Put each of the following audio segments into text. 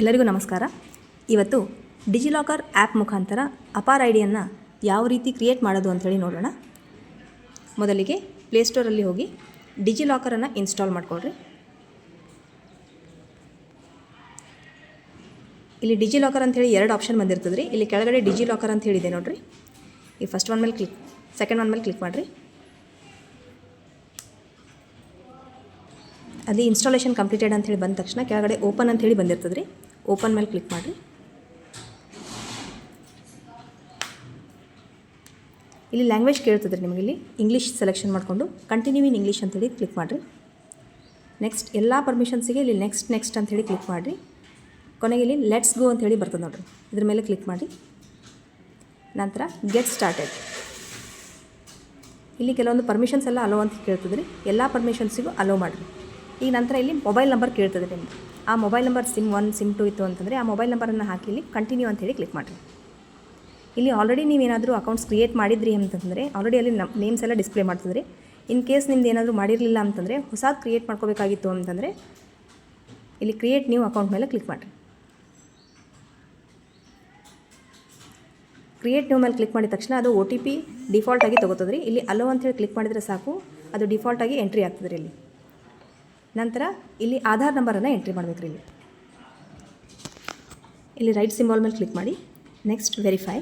ಎಲ್ಲರಿಗೂ ನಮಸ್ಕಾರ. ಇವತ್ತು ಡಿಜಿಲಾಕರ್ ಆ್ಯಪ್ ಮುಖಾಂತರ ಅಪಾರ್ ಐಡಿಯನ್ನು ಯಾವ ರೀತಿ ಕ್ರಿಯೇಟ್ ಮಾಡೋದು ಅಂಥೇಳಿ ನೋಡೋಣ. ಮೊದಲಿಗೆ ಪ್ಲೇಸ್ಟೋರಲ್ಲಿ ಹೋಗಿ ಡಿಜಿಲಾಕರನ್ನು ಇನ್ಸ್ಟಾಲ್ ಮಾಡಿಕೊಡ್ರಿ. ಇಲ್ಲಿ ಡಿಜಿಲಾಕರ್ ಅಂಥೇಳಿ ಎರಡು ಆಪ್ಷನ್ ಬಂದಿರ್ತದೆ ರೀ. ಇಲ್ಲಿ ಕೆಳಗಡೆ ಡಿಜಿಲಾಕರ್ ಅಂತ ಹೇಳಿದೆ ನೋಡಿರಿ. ಈ ಫಸ್ಟ್ ಒನ್ ಮೇಲೆ ಸೆಕೆಂಡ್ ಒನ್ ಮೇಲೆ ಕ್ಲಿಕ್ ಮಾಡಿರಿ. ಅಲ್ಲಿ ಇನ್ಸ್ಟಾಲೇಷನ್ ಕಂಪ್ಲೀಟೆಡ್ ಅಂಥೇಳಿ ಬಂದ ತಕ್ಷಣ ಕೆಳಗಡೆ ಓಪನ್ ಅಂಥೇಳಿ ಬಂದಿರ್ತದೆ ರೀ. ಓಪನ್ ಮೇಲೆ ಕ್ಲಿಕ್ ಮಾಡಿರಿ. ಇಲ್ಲಿ ಲ್ಯಾಂಗ್ವೇಜ್ ಕೇಳ್ತದೆ ರೀ. ನಿಮಗೆ ಇಲ್ಲಿ ಇಂಗ್ಲೀಷ್ ಸೆಲೆಕ್ಷನ್ ಮಾಡಿಕೊಂಡು ಕಂಟಿನ್ಯೂ ಇನ್ ಇಂಗ್ಲೀಷ್ ಅಂಥೇಳಿ ಕ್ಲಿಕ್ ಮಾಡಿರಿ. ನೆಕ್ಸ್ಟ್ ಎಲ್ಲ ಪರ್ಮಿಷನ್ಸಿಗೆ ಇಲ್ಲಿ ನೆಕ್ಸ್ಟ್ ಅಂಥೇಳಿ ಕ್ಲಿಕ್ ಮಾಡಿರಿ. ಕೊನೆಗೆ ಇಲ್ಲಿ ಲೆಟ್ಸ್ ಗೋ ಅಂಥೇಳಿ ಬರ್ತದೆ ನೋಡಿರಿ. ಇದ್ರ ಮೇಲೆ ಕ್ಲಿಕ್ ಮಾಡಿ ನಂತರ ಗೆಟ್ ಸ್ಟಾರ್ಟೆಡ್. ಇಲ್ಲಿ ಕೆಲವೊಂದು ಪರ್ಮಿಷನ್ಸ್ ಎಲ್ಲ ಅಲೋ ಅಂತ ಕೇಳ್ತದೆ ರೀ. ಎಲ್ಲ ಪರ್ಮಿಷನ್ಸಿಗೂ ಅಲೋ ಮಾಡಿರಿ. ಈಗ ನಂತರ ಇಲ್ಲಿ ಮೊಬೈಲ್ ನಂಬರ್ ಕೇಳ್ತದೆ ನಿಮ್ಮದು. ಆ ಮೊಬೈಲ್ ನಂಬರ್ ಸಿಮ್ 1 ಸಿಮ್ 2 ಇತ್ತು ಅಂತಂದರೆ ಆ ಮೊಬೈಲ್ ನಂಬರನ್ನು ಹಾಕಿ ಇಲ್ಲಿ ಕಂಟಿನ್ಯೂ ಅಂಥೇಳಿ ಕ್ಲಿಕ್ ಮಾಡಿರಿ. ಇಲ್ಲಿ ಆಲ್ರೆಡಿ ನೀವೇನಾದರೂ ಅಕೌಂಟ್ಸ್ ಕ್ರಿಯೇಟ್ ಮಾಡಿದ್ರಿ ಅಂತಂದರೆ ಆಲ್ರೆಡಿ ಅಲ್ಲಿ ನೇಮ್ಸ್ ಎಲ್ಲ ಡಿಸ್ಪ್ಲೇ ಮಾಡ್ತದೆ ರೀ. ಇನ್ ಕೇಸ್ ನಿಮ್ದು ಏನಾದರೂ ಮಾಡಿರಲಿಲ್ಲ ಅಂತಂದರೆ ಹೊಸದು ಕ್ರಿಯೇಟ್ ಮಾಡ್ಕೋಬೇಕಾಗಿತ್ತು ಅಂತಂದರೆ ಇಲ್ಲಿ ಕ್ರಿಯೇಟ್ ನ್ಯೂ ಅಕೌಂಟ್ ಮೇಲೆ ಕ್ಲಿಕ್ ಮಾಡಿರಿ. ಕ್ರಿಯೇಟ್ ನ್ಯೂ ಮೇಲೆ ಕ್ಲಿಕ್ ಮಾಡಿದ ತಕ್ಷಣ ಅದು OTP ಡಿಫಾಲ್ಟಾಗಿ ತೊಗೋತದೆ ರೀ. ಇಲ್ಲಿ ಅಲೋ ಅಂಥೇಳಿ ಕ್ಲಿಕ್ ಮಾಡಿದರೆ ಸಾಕು, ಅದು ಡಿಫಾಲ್ಟಾಗಿ ಎಂಟ್ರಿ ಆಗ್ತದೆ ರೀ. ಇಲ್ಲಿ ನಂತರ ಇಲ್ಲಿ ಆಧಾರ್ ನಂಬರನ್ನು ಎಂಟ್ರಿ ಮಾಡಬೇಕು ರೀ. ಇಲ್ಲಿ ರೈಟ್ ಸಿಂಬಾಲ್ ಮೇಲೆ ಕ್ಲಿಕ್ ಮಾಡಿ ನೆಕ್ಸ್ಟ್ ವೆರಿಫೈ.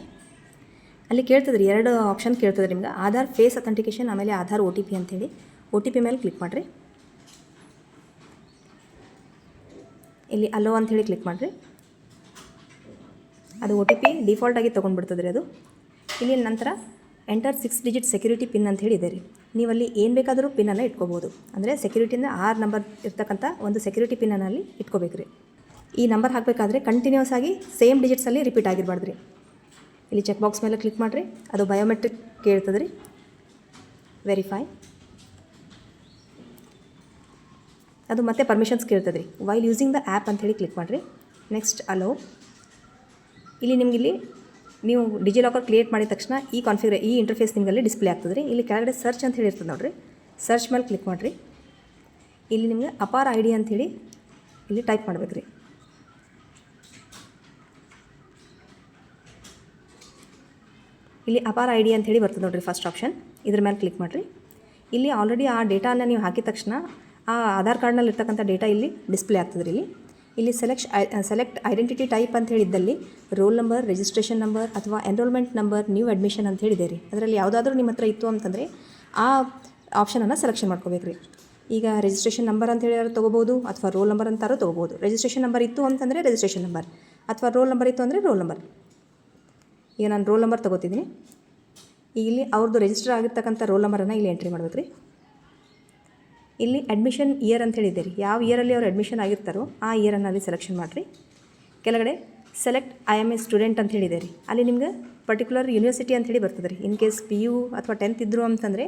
ಅಲ್ಲಿ ಕೇಳ್ತದೆ ರೀ, ಎರಡು ಆಪ್ಷನ್ ಕೇಳ್ತದೆ ನಿಮ್ಗೆ, ಆಧಾರ್ ಫೇಸ್ ಅಥೆಂಟಿಕೇಷನ್ ಆಮೇಲೆ ಆಧಾರ್ OTP ಅಂಥೇಳಿ. OTP ಮೇಲೆ ಕ್ಲಿಕ್ ಮಾಡಿರಿ. ಇಲ್ಲಿ ಅಲೋ ಅಂಥೇಳಿ ಕ್ಲಿಕ್ ಮಾಡಿರಿ. ಅದು OTP ಡಿಫಾಲ್ಟಾಗಿ ತೊಗೊಂಡ್ಬಿಡ್ತದೆ ರೀ ಅದು. ಇಲ್ಲಿ ನಂತರ ಎಂಟರ್ 6 ಡಿಜಿಟ್ ಸೆಕ್ಯೂರಿಟಿ ಪಿನ್ ಅಂತ ಹೇಳಿ ಇದೆ ರೀ. ನೀವಲ್ಲಿ ಏನು ಬೇಕಾದರೂ ಪಿನ್ನನ್ನು ಇಟ್ಕೋಬೋದು. ಅಂದರೆ ಸೆಕ್ಯೂರಿಟಿಯಿಂದ 6 ನಂಬರ್ ಇರ್ತಕ್ಕಂಥ ಒಂದು ಸೆಕ್ಯೂರಿಟಿ ಪಿನ್ನನ್ನು ಅಲ್ಲಿ ಇಟ್ಕೋಬೇಕು ರೀ. ಈ ನಂಬರ್ ಹಾಕಬೇಕಾದ್ರೆ ಕಂಟಿನ್ಯೂಸ್ ಆಗಿ ಸೇಮ್ ಡಿಜಿಟ್ಸಲ್ಲಿ ರಿಪೀಟ್ ಆಗಿರಬಾರ್ದು ರೀ. ಇಲ್ಲಿ ಚೆಕ್ ಬಾಕ್ಸ್ ಮೇಲೆ ಕ್ಲಿಕ್ ಮಾಡಿರಿ. ಅದು ಬಯೋಮೆಟ್ರಿಕ್ ಕೇಳ್ತದೆ ರೀ. ವೆರಿಫೈ. ಅದು ಮತ್ತೆ ಪರ್ಮಿಷನ್ಸ್ ಕೇಳ್ತದೆ ರೀ. ವೈಲ್ ಯೂಸಿಂಗ್ ದ ಆ್ಯಪ್ ಅಂಥೇಳಿ ಕ್ಲಿಕ್ ಮಾಡಿರಿ. Next hello. ಇಲ್ಲಿ ನಿಮಗಿಲ್ಲಿ ನೀವು ಡಿಜಿಲಾಕರ್ ಕ್ರಿಯೇಟ್ ಮಾಡಿದ ತಕ್ಷಣ ಈ ಇಂಟರ್ಫೇಸ್ ನಿಮಗಲ್ಲಿ ಡಿಸ್ಪ್ಲೇ ಆಗ್ತದೆ ರೀ. ಇಲ್ಲಿ ಕೆಳಗಡೆ ಸರ್ಚ್ ಅಂತ ಹೇಳಿ ಇರ್ತದೆ ನೋಡಿರಿ. ಸರ್ಚ್ ಮೇಲೆ ಕ್ಲಿಕ್ ಮಾಡಿರಿ. ಇಲ್ಲಿ ನಿಮಗೆ ಅಪಾರ್ ID ಅಂಥೇಳಿ ಇಲ್ಲಿ ಟೈಪ್ ಮಾಡಬೇಕು ರೀ. ಇಲ್ಲಿ ಅಪಾರ್ ID ಅಂಥೇಳಿ ಬರ್ತದೆ ನೋಡಿರಿ ಫಸ್ಟ್ ಆಪ್ಷನ್. ಇದ್ರ ಮೇಲೆ ಕ್ಲಿಕ್ ಮಾಡಿರಿ. ಇಲ್ಲಿ ಆಲ್ರೆಡಿ ಆ ಡೇಟಾನ ನೀವು ಹಾಕಿದ ತಕ್ಷಣ ಆ ಆಧಾರ್ ಕಾರ್ಡ್ನಲ್ಲಿ ಇರ್ತಕ್ಕಂಥ ಡೇಟಾ ಇಲ್ಲಿ ಡಿಸ್ಪ್ಲೇ ಆಗ್ತದೆ ರೀ. ಇಲ್ಲಿ ಸೆಲೆಕ್ಟ್ ಐಡೆಂಟಿಟಿ ಟೈಪ್ ಅಂತ ಹೇಳಿದ್ದಲ್ಲಿ ರೋಲ್ ನಂಬರ್, ರಿಜಿಸ್ಟ್ರೇಷನ್ ನಂಬರ್ ಅಥವಾ ಎನ್ರೋಲ್ಮೆಂಟ್ ನಂಬರ್, ನ್ಯೂ ಅಡ್ಮಿಷನ್ ಅಂತ ಹೇಳಿದೆ ರೀ. ಅದರಲ್ಲಿ ಯಾವುದಾದ್ರೂ ನಿಮ್ಮ ಹತ್ರ ಇತ್ತು ಅಂತಂದರೆ ಆ ಆಪ್ಷನನ್ನು ಸೆಲೆಕ್ಷನ್ ಮಾಡ್ಕೋಬೇಕು ರೀ. ಈಗ ರಿಜಿಸ್ಟ್ರೇಷನ್ ನಂಬರ್ ಅಂತ ಹೇಳಿದ್ರೆ ತೊಗೋಬೋದು ಅಥವಾ ರೋಲ್ ನಂಬರ್ ಅಂತಾರೋ ತೊಗೋಬೋದು. ರಿಜಿಸ್ಟ್ರೇಷನ್ ನಂಬರ್ ಇತ್ತು ಅಂತಂದರೆ ರಿಜಿಸ್ಟ್ರೇಷನ್ ನಂಬರ್ ಅಥವಾ ರೋಲ್ ನಂಬರ್ ಇತ್ತು ಅಂದರೆ ರೋಲ್ ನಂಬರ್. ಈಗ ನಾನು ರೋಲ್ ನಂಬರ್ ತೊಗೋತಿದ್ದೀನಿ. ಈಗ ಇಲ್ಲಿ ಅವ್ರದ್ದು ರಿಜಿಸ್ಟರ್ ಆಗಿರ್ತಕ್ಕಂಥ ರೋಲ್ ನಂಬರನ್ನು ಇಲ್ಲಿ ಎಂಟ್ರಿ ಮಾಡ್ಬೇಕು ರೀ. ಇಲ್ಲಿ ಅಡ್ಮಿಷನ್ ಇಯರ್ ಅಂತ ಹೇಳಿದೆ ರೀ. ಯಾವ ಇಯರಲ್ಲಿ ಅವ್ರು ಅಡ್ಮಿಷನ್ ಆಗಿರ್ತಾರೋ ಆ ಇಯರನ್ನು ಅಲ್ಲಿ ಸೆಲೆಕ್ಷನ್ ಮಾಡಿರಿ. ಕೆಳಗಡೆ ಸೆಲೆಕ್ಟ್ IM a ಸ್ಟೂಡೆಂಟ್ ಅಂತ ಹೇಳಿದೆ ರೀ. ಅಲ್ಲಿ ನಿಮ್ಗೆ ಪರ್ಟಿಕ್ಯುಲರ್ ಯೂನಿವರ್ಸಿಟಿ ಅಂಥೇಳಿ ಬರ್ತದೆ ರೀ. ಇನ್ ಕೇಸ್ PU ಅಥವಾ 10th ಇದ್ದರು ಅಂತಂದರೆ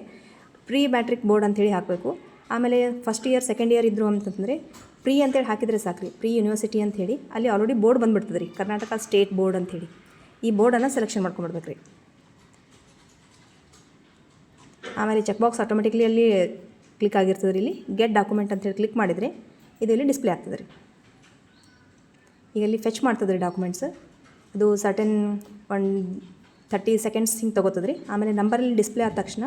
ಪ್ರೀ ಮ್ಯಾಟ್ರಿಕ್ ಬೋರ್ಡ್ ಅಂಥೇಳಿ ಹಾಕಬೇಕು. ಆಮೇಲೆ ಫಸ್ಟ್ ಇಯರ್ ಸೆಕೆಂಡ್ ಇಯರ್ ಇದ್ದರು ಅಂತಂದರೆ ಪ್ರೀ ಅಂತೇಳಿ ಹಾಕಿದರೆ ಸಾಕು ರೀ. ಪ್ರೀ ಯೂನಿವರ್ಸಿಟಿ ಅಂಥೇಳಿ ಅಲ್ಲಿ ಆಲ್ರೆಡಿ ಬೋರ್ಡ್ ಬಂದುಬಿಡ್ತದೆ ರೀ, ಕರ್ನಾಟಕ ಸ್ಟೇಟ್ ಬೋರ್ಡ್ ಅಂಥೇಳಿ. ಈ ಬೋರ್ಡನ್ನು ಸೆಲೆಕ್ಷನ್ ಮಾಡ್ಕೊಂಡ್ಬಿಡ್ಬೇಕು ರೀ. ಆಮೇಲೆ ಚೆಕ್ ಬಾಕ್ಸ್ ಆಟೋಮೆಟಿಕ್ಲಿ ಅಲ್ಲಿ ಕ್ಲಿಕ್ ಆಗಿರ್ತದೆ ರೀ. ಇಲ್ಲಿ ಗೆಟ್ ಡಾಕ್ಯುಮೆಂಟ್ ಅಂತೇಳಿ ಕ್ಲಿಕ್ ಮಾಡಿದರೆ ಇದು ಇಲ್ಲಿ ಡಿಸ್ಪ್ಲೇ ಆಗ್ತದೆ ರೀ. ಈಗ ಇಲ್ಲಿ ಫೆಚ್ ಮಾಡ್ತದೆ ರೀ ಡಾಕ್ಯುಮೆಂಟ್ಸ್. ಅದು ಸರ್ಟನ್ 30 ಸೆಕೆಂಡ್ಸ್ ಹಿಂಗೆ ತೊಗೋತದೆ ರೀ. ಆಮೇಲೆ ನಂಬರಲ್ಲಿ ಡಿಸ್ಪ್ಲೇ ಆದ ತಕ್ಷಣ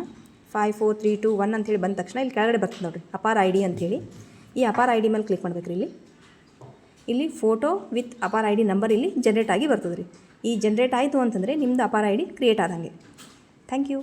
5 4 3 2 1 ಅಂತೇಳಿ ಬಂದ ತಕ್ಷಣ ಇಲ್ಲಿ ಕೆಳಗಡೆ ಬರ್ತದೆ ನೋಡಿರಿ ಅಪಾರ್ ID ಅಂಥೇಳಿ. ಈ ಅಪಾರ್ ID ಮೇಲೆ ಕ್ಲಿಕ್ ಮಾಡ್ಬೇಕು ರೀ. ಇಲ್ಲಿ photo with APAAR ID number ಇಲ್ಲಿ ಜನ್ರೇಟ್ ಆಗಿ ಬರ್ತದೆ ರೀ. ಈ ಜನ್ರೇಟ್ ಆಯಿತು ಅಂತಂದರೆ ನಿಮ್ಮದು ಅಪಾರ್ ID ಕ್ರಿಯೇಟ್ ಆದಂಗೆ. Thank you.